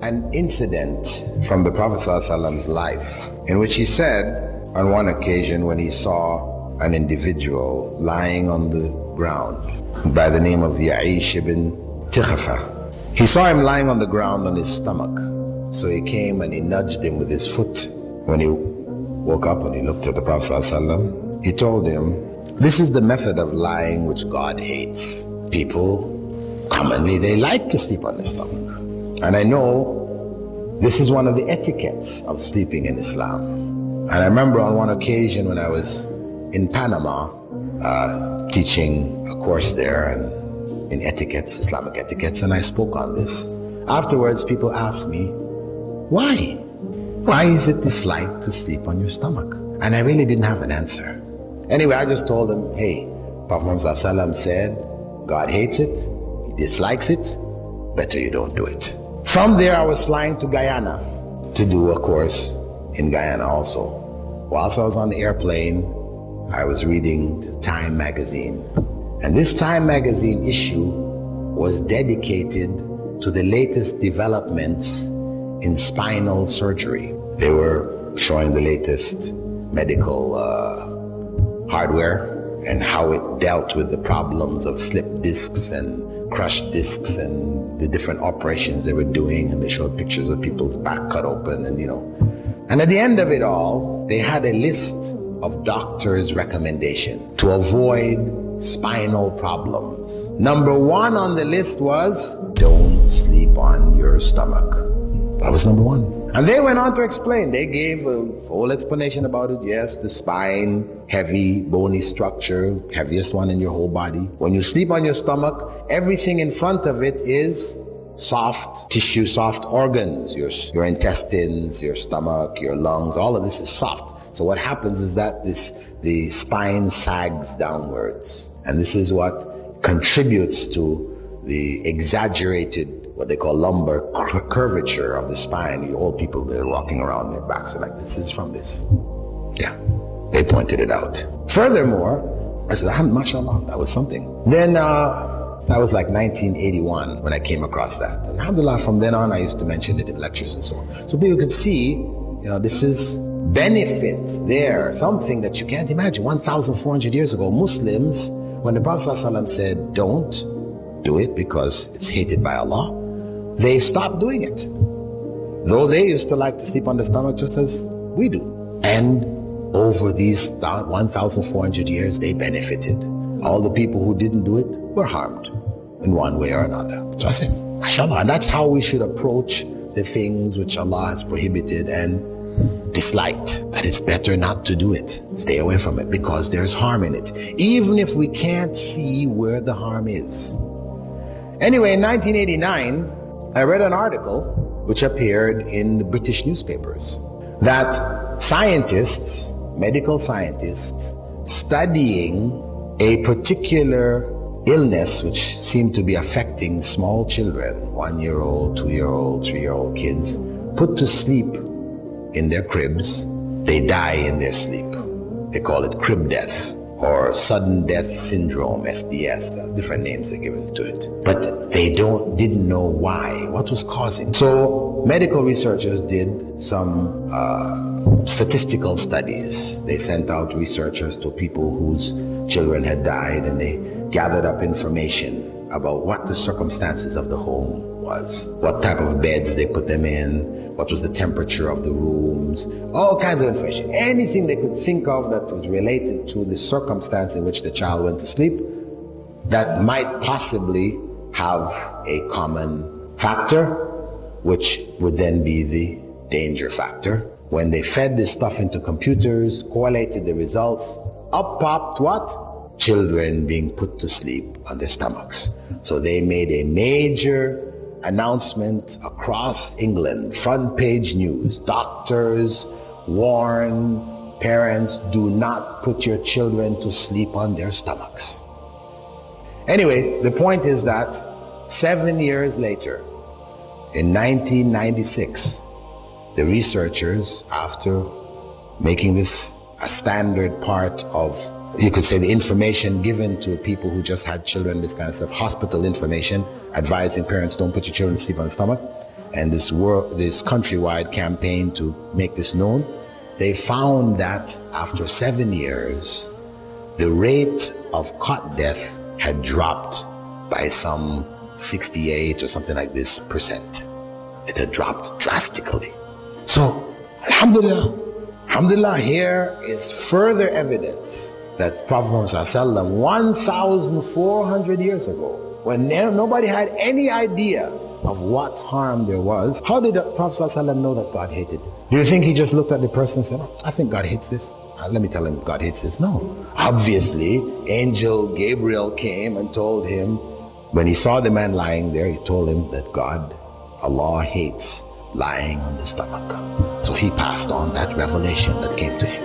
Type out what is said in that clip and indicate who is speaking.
Speaker 1: an incident from the Prophet ﷺ's life in which he said on one occasion when he saw an individual lying on the ground by the name of Ya'ish ibn Tikhafa. He saw him lying on the ground on his stomach. So he came and he nudged him with his foot. When he woke up and he looked at the Prophet ﷺ, he told him, this is the method of lying which God hates. People, commonly, they like to sleep on their stomach. And I know this is one of the etiquettes of sleeping in Islam. And I remember on one occasion when I was in Panama, teaching a course there and in etiquettes, Islamic etiquettes, and I spoke on this. Afterwards, people asked me, why? Why is it disliked to sleep on your stomach? And I really didn't have an answer. Anyway, I just told them, hey, Prophet Muhammad ﷺ said, God hates it, he dislikes it, better you don't do it. From there, I was flying to Guyana to do a course in Guyana also. Whilst I was on the airplane, I was reading the Time magazine. And this Time magazine issue was dedicated to the latest developments in spinal surgery. They were showing the latest medical hardware and how it dealt with the problems of slip discs and crushed discs and the different operations they were doing, and they showed pictures of people's back cut open and and at the end of it all, they had a list of doctors' recommendation to avoid spinal problems. Number one on the list was, don't sleep on your stomach. That was number one. And they went on to explain. They gave a whole explanation about it. Yes, the spine, heavy, bony structure, heaviest one in your whole body. When you sleep on your stomach, everything in front of it is soft tissue, soft organs. Your intestines, your stomach, your lungs, all of this is soft. So what happens is that the spine sags downwards. And this is what contributes to the exaggerated, what they call lumbar curvature of the spine. You old people, they're walking around, their backs are like this. Is from this. Yeah, they pointed it out. Furthermore, I said, mashallah, that was something. Then that was like 1981 when I came across that. And alhamdulillah, from then on, I used to mention it in lectures and so on. So people could see, this is benefit there, something that you can't imagine. 1,400 years ago, Muslims, when the Prophet ﷺ said, don't do it because it's hated by Allah, they stopped doing it. Though they used to like to sleep on the stomach just as we do. And over these 1,400 years, they benefited. All the people who didn't do it were harmed in one way or another. So I said, mashallah. And that's how we should approach the things which Allah has prohibited and disliked. That it's better not to do it. Stay away from it because there's harm in it. Even if we can't see where the harm is. Anyway, in 1989, I read an article which appeared in the British newspapers that scientists, medical scientists, studying a particular illness which seemed to be affecting small children, 1-year-old, 2-year-old, 3-year-old kids, put to sleep in their cribs, they die in their sleep. They call it crib death or sudden death syndrome, SDS, there are different names they're given to it. But they didn't know why, what was causing. So medical researchers did some statistical studies. They sent out researchers to people whose children had died, and they gathered up information about what the circumstances of the home was, what type of beds they put them in, what was the temperature of the rooms, all kinds of information. Anything they could think of that was related to the circumstance in which the child went to sleep that might possibly have a common factor, which would then be the danger factor. When they fed this stuff into computers, correlated the results, up popped what? Children being put to sleep on their stomachs. So they made a major announcement across England, front page news. Doctors warn parents, do not put your children to sleep on their stomachs. Anyway, the point is that 7 years later, in 1996, the researchers, after making this a standard part of, you could say, the information given to people who just had children, this kind of stuff, hospital information, advising parents don't put your children to sleep on the stomach. and this countrywide campaign to make this known, they found that after 7 years, the rate of cot death had dropped by some 68 or something like this percent. It had dropped drastically. So, alhamdulillah, here is further evidence that Prophet Muhammad 1,400 years ago, when nobody had any idea of what harm there was, how did the Prophet know that God hated this? Do you think he just looked at the person and said, oh, I think God hates this? Let me tell him God hates this. No. Obviously, Angel Gabriel came and told him, when he saw the man lying there, he told him that Allah hates lying on the stomach. So he passed on that revelation that came to him.